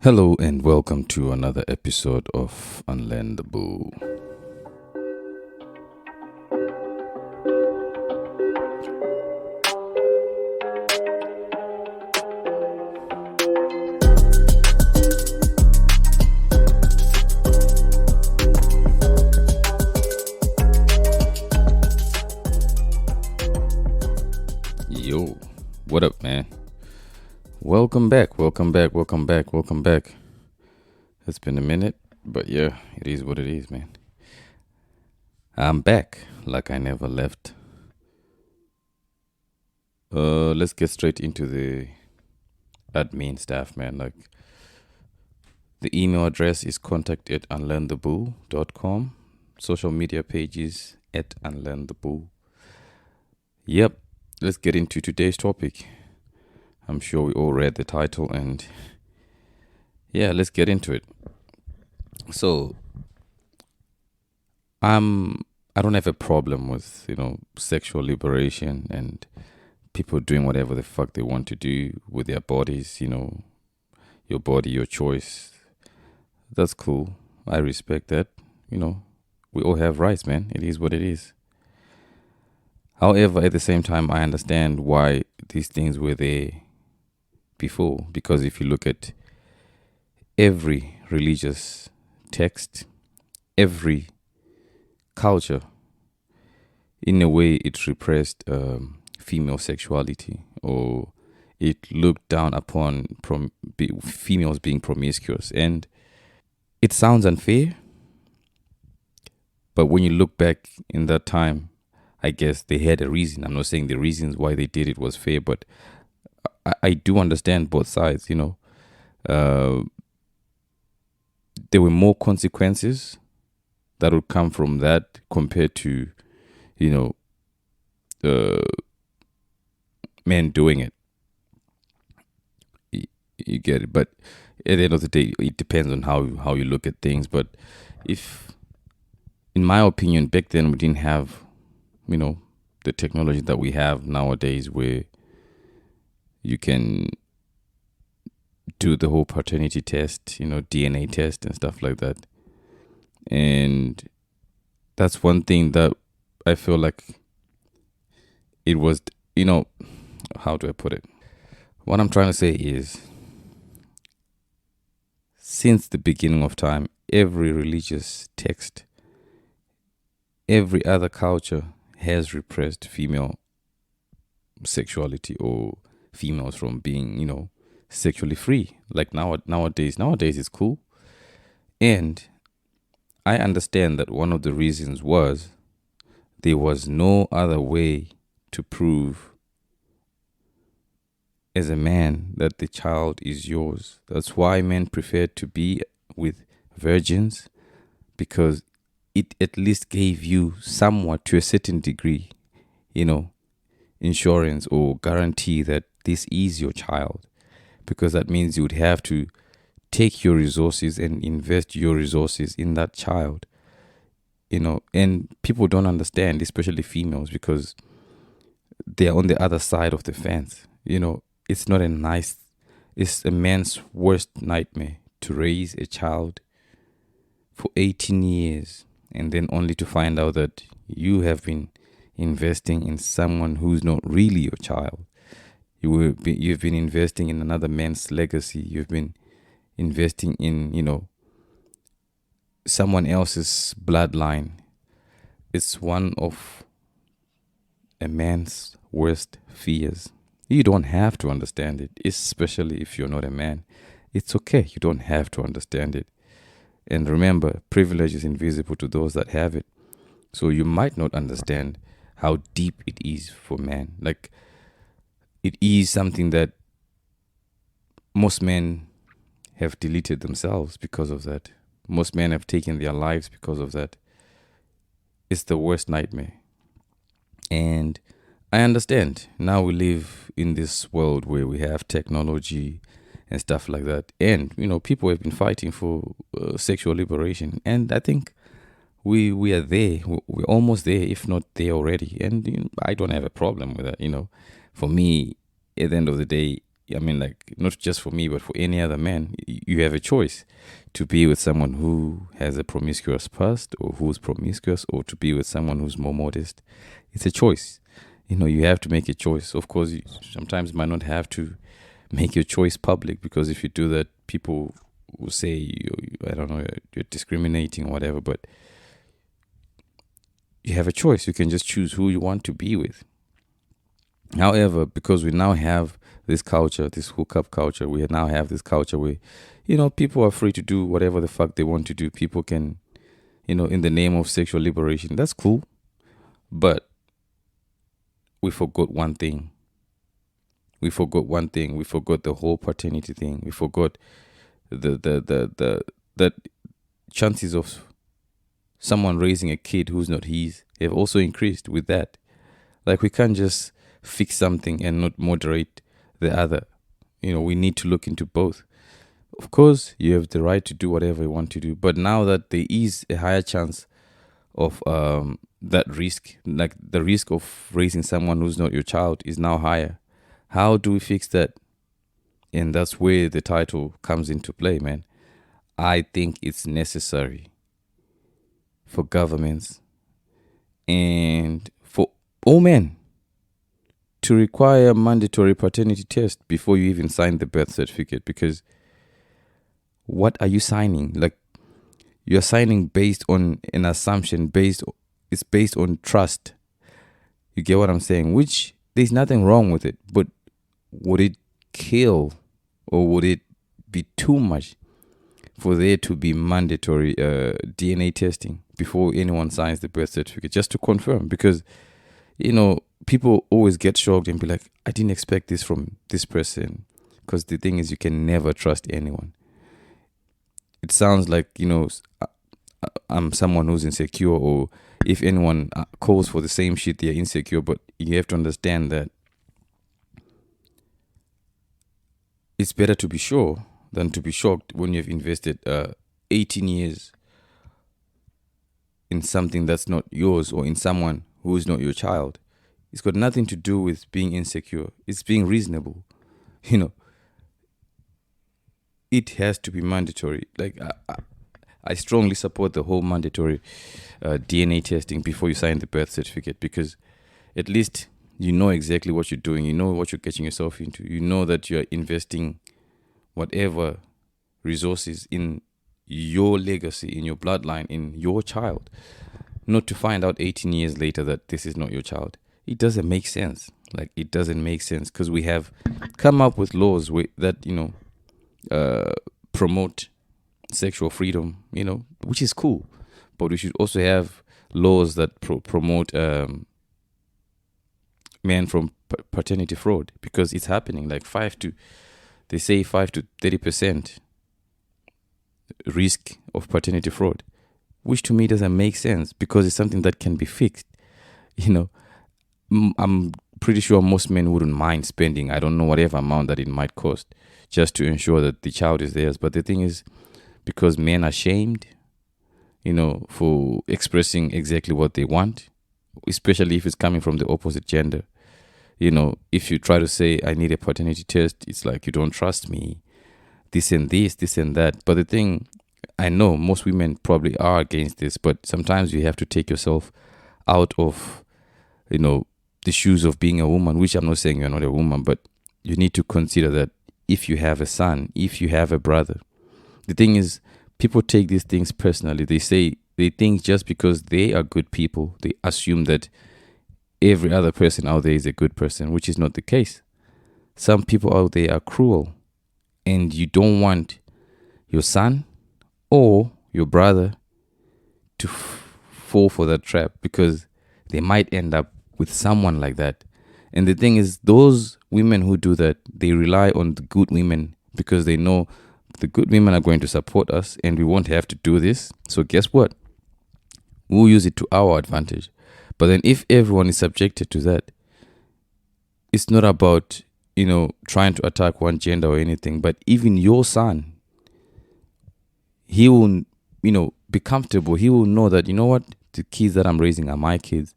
Hello and welcome to another episode of Unlearn the Bull. Yo, what up, man? Welcome back. It's been a minute, but yeah, it is what it is, man. I'm back like I never left. Let's get straight into the admin stuff, man. Like, the email address is contact@unlearnthebull.com. Social media pages @unlearnthebull. Yep, let's get into today's topic. I'm sure we all read the title and yeah, let's get into it. So, I don't have a problem with, sexual liberation and people doing whatever the fuck they want to do with their bodies, your body, your choice. That's cool. I respect that. We all have rights, man. It is what it is. However, at the same time, I understand why these things were there before. Because if you look at every religious text, every culture, in a way, it repressed female sexuality, or it looked down upon females being promiscuous. And it sounds unfair, but when you look back in that time, I guess they had a reason. I'm not saying the reasons why they did it was fair, but I do understand both sides, there were more consequences that would come from that compared to, men doing it. You get it. But at the end of the day, it depends on how you look at things. But if, in my opinion, back then we didn't have, the technology that we have nowadays, where you can do the whole paternity test, DNA test and stuff like that. And that's one thing that I feel like it was, how do I put it? What I'm trying to say is, since the beginning of time, every religious text, every other culture has repressed female sexuality, or females from being, sexually free. Like nowadays it's cool. And I understand that one of the reasons was there was no other way to prove as a man that the child is yours. That's why men preferred to be with virgins, because it at least gave you somewhat, to a certain degree, insurance or guarantee that this is your child. Because that means you would have to take your resources and invest your resources in that child. And people don't understand, especially females, because they're on the other side of the fence. It's not it's a man's worst nightmare to raise a child for 18 years and then only to find out that you have been investing in someone who's not really your child. You've been investing in another man's legacy. You've been investing in, someone else's bloodline. It's one of a man's worst fears. You don't have to understand it, especially if you're not a man. It's okay. You don't have to understand it. And remember, privilege is invisible to those that have it. So you might not understand how deep it is for men. Like, it is something that most men have deleted themselves because of that. Most men have taken their lives because of that. It's the worst nightmare. And I understand. Now we live in this world where we have technology and stuff like that. And, people have been fighting for sexual liberation. And I think we are there. We're almost there, if not there already. And I don't have a problem with that. For me, at the end of the day, I mean, like, not just for me, but for any other man, you have a choice to be with someone who has a promiscuous past or who's promiscuous, or to be with someone who's more modest. It's a choice. You have to make a choice. Of course, you sometimes might not have to make your choice public, because if you do that, people will say, I don't know, you're discriminating or whatever, but you have a choice. You can just choose who you want to be with. However, because we now have this culture, this hookup culture, we now have this culture where, people are free to do whatever the fuck they want to do. People can, in the name of sexual liberation. That's cool. But we forgot one thing. We forgot one thing. We forgot the whole paternity thing. We forgot that chances of someone raising a kid who's not his have also increased with that. Like, we can't just fix something and not moderate the other. We need to look into both. Of course, you have the right to do whatever you want to do, but now that there is a higher chance of that risk, like the risk of raising someone who's not your child is now higher. How do we fix that? And that's where the title comes into play, man. I think it's necessary for governments and for all men to require a mandatory paternity test before you even sign the birth certificate. Because what are you signing? Like, you're signing based on an assumption, it's based on trust. You get what I'm saying? Which, there's nothing wrong with it, but would it kill, or would it be too much for there to be mandatory DNA testing before anyone signs the birth certificate, just to confirm? Because people always get shocked and be like, I didn't expect this from this person. Because the thing is, you can never trust anyone. It sounds like, I'm someone who's insecure, or if anyone calls for the same shit, they're insecure. But you have to understand that it's better to be sure than to be shocked when you've invested 18 years in something that's not yours, or in someone who is not your child. It's got nothing to do with being insecure. It's being reasonable. It has to be mandatory. Like, I strongly support the whole mandatory DNA testing before you sign the birth certificate, because at least you know exactly what you're doing. You know what you're getting yourself into. You know that you're investing whatever resources in your legacy, in your bloodline, in your child. Not to find out 18 years later that this is not your child. It doesn't make sense. Like, it doesn't make sense, because we have come up with laws that, promote sexual freedom, which is cool. But we should also have laws that promote men from paternity fraud, because it's happening. Like, they say 5 to 30% risk of paternity fraud, which to me doesn't make sense, because it's something that can be fixed. I'm pretty sure most men wouldn't mind spending, I don't know, whatever amount that it might cost, just to ensure that the child is theirs. But the thing is, because men are shamed, for expressing exactly what they want, especially if it's coming from the opposite gender. If you try to say, I need a paternity test, it's like, you don't trust me, this and that. But the thing, I know most women probably are against this, but sometimes you have to take yourself out of, the shoes of being a woman, which I'm not saying you're not a woman, but you need to consider that if you have a son, if you have a brother. The thing is, people take these things personally. They think just because they are good people, they assume that every other person out there is a good person, which is not the case. Some people out there are cruel, and you don't want your son or your brother to fall for that trap, because they might end up with someone like that. And the thing is, those women who do that, they rely on the good women, because they know the good women are going to support us and we won't have to do this. So guess what? We'll use it to our advantage. But then if everyone is subjected to that, it's not about, trying to attack one gender or anything, but even your son, he will, be comfortable. He will know that, what? The kids that I'm raising are my kids.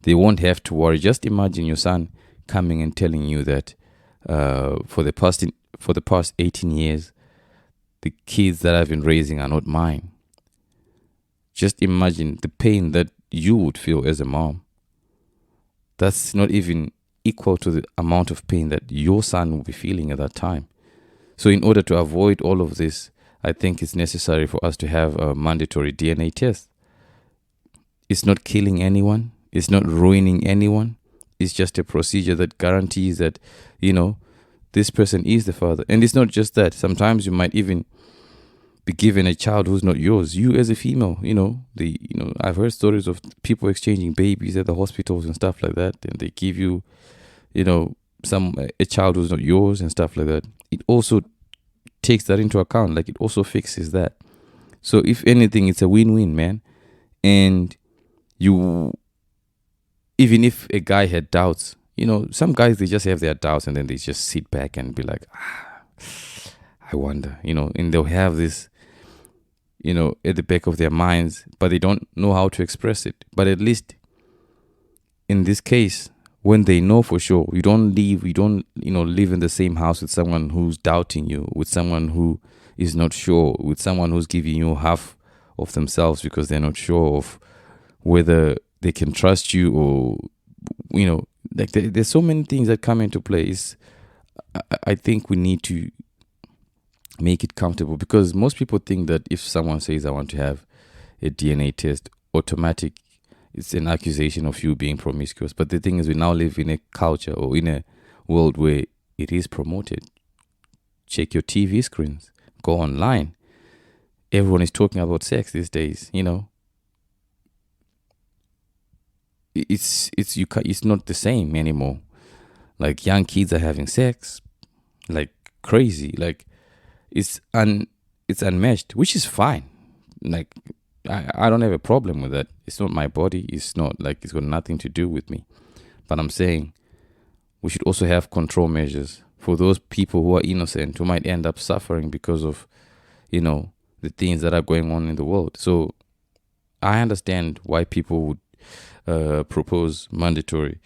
They won't have to worry. Just imagine your son coming and telling you that for the past 18 years, the kids that I've been raising are not mine. Just imagine the pain that you would feel as a mom. That's not even equal to the amount of pain that your son will be feeling at that time. So, in order to avoid all of this, I think it's necessary for us to have a mandatory DNA test. It's not killing anyone, it's not ruining anyone. It's just a procedure that guarantees that, this person is the father. And it's not just that. Sometimes you might even be given a child who's not yours. You as a female, I've heard stories of people exchanging babies at the hospitals and stuff like that, and they give you, a child who's not yours and stuff like that. It also takes that into account. Like, it also fixes that. So if anything, it's a win-win, man. And even if a guy had doubts, some guys, they just have their doubts and then they just sit back and be like, I wonder, and they'll have this, at the back of their minds, but they don't know how to express it. But at least in this case, when they know for sure, you don't live in the same house with someone who's doubting you, with someone who is not sure, with someone who's giving you half of themselves because they're not sure of whether they can trust you, or, like there's so many things that come into play. I think we need to make it comfortable, because most people think that if someone says, I want to have a DNA test, automatic, it's an accusation of you being promiscuous. But the thing is, we now live in a culture, or in a world where it is promoted. Check your TV screens, go online. Everyone is talking about sex these days. It's not the same anymore. Like, young kids are having sex like crazy. Like, it's unmatched, which is fine. Like, I don't have a problem with that. It's not my body. It's not like, it's got nothing to do with me. But I'm saying we should also have control measures for those people who are innocent, who might end up suffering because of, the things that are going on in the world. So I understand why people would propose mandatory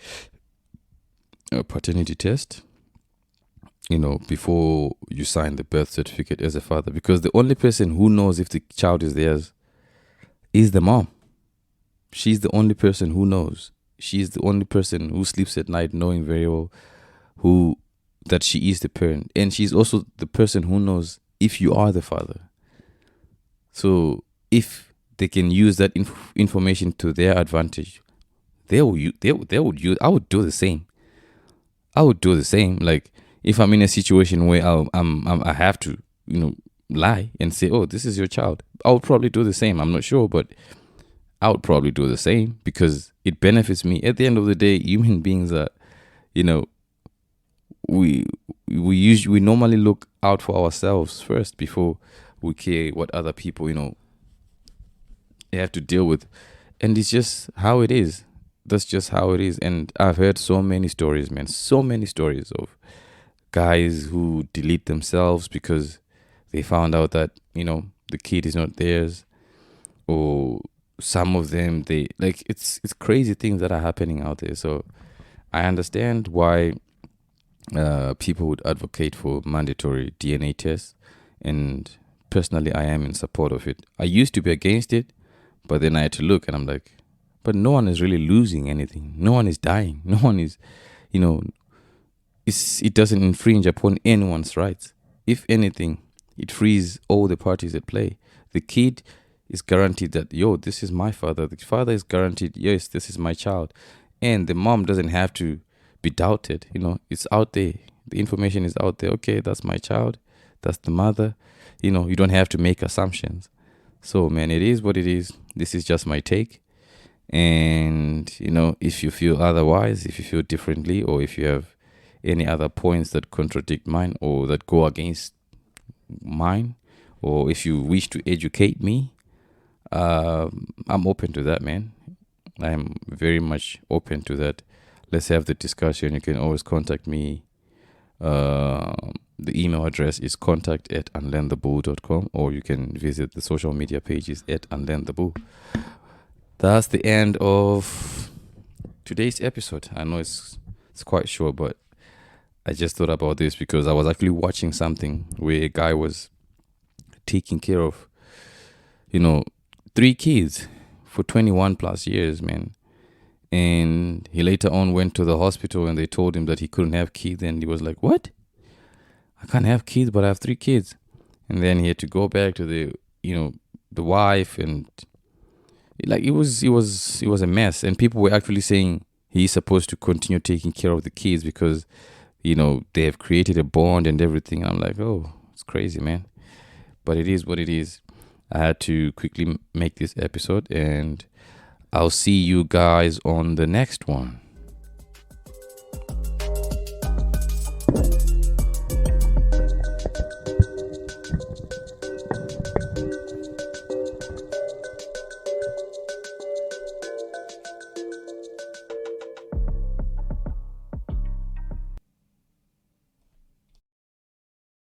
paternity test, before you sign the birth certificate as a father, because the only person who knows if the child is theirs is the mom. She's the only person who knows. She's the only person who sleeps at night knowing very well that she is the parent. And she's also the person who knows if you are the father. So if they can use that information to their advantage, they would use. I would do the same. Like, if I'm in a situation where I have to, lie and say, oh, this is your child, I would probably do the same. I'm not sure, but I would probably do the same, because it benefits me. At the end of the day, human beings are, we normally look out for ourselves first before we care what other people, they have to deal with. And it's just how it is. That's just how it is. And I've heard so many stories, man. So many stories of guys who delete themselves because they found out that, the kid is not theirs. Or some of them, it's crazy things that are happening out there. So I understand why people would advocate for mandatory DNA tests. And personally, I am in support of it. I used to be against it, but then I had to look and I'm like, but no one is really losing anything. No one is dying. No one is, it doesn't infringe upon anyone's rights. If anything, it frees all the parties at play. The kid is guaranteed that, this is my father. The father is guaranteed, yes, this is my child. And the mom doesn't have to be doubted. It's out there. The information is out there. Okay, that's my child. That's the mother. You don't have to make assumptions. So, man, it is what it is. This is just my take. And, if you feel otherwise, if you feel differently, or if you have any other points that contradict mine or that go against mine, or if you wish to educate me, I'm open to that, man. I'm very much open to that. Let's have the discussion. You can always contact me. The email address is contact@unlearnthebull.com, or you can visit the social media pages @unlearnthebull. That's the end of today's episode. I know it's quite short, but I just thought about this because I was actually watching something where a guy was taking care of, you know, 3 kids for 21 plus years, man. And he later on went to the hospital and they told him that he couldn't have kids. And he was like, "What? I can't have kids, but I have 3 kids." And then he had to go back to the wife, and like it was a mess. And people were actually saying he's supposed to continue taking care of the kids because they have created a bond and everything. I'm like, oh, it's crazy, man. But it is what it is. I had to quickly make this episode, and I'll see you guys on the next one.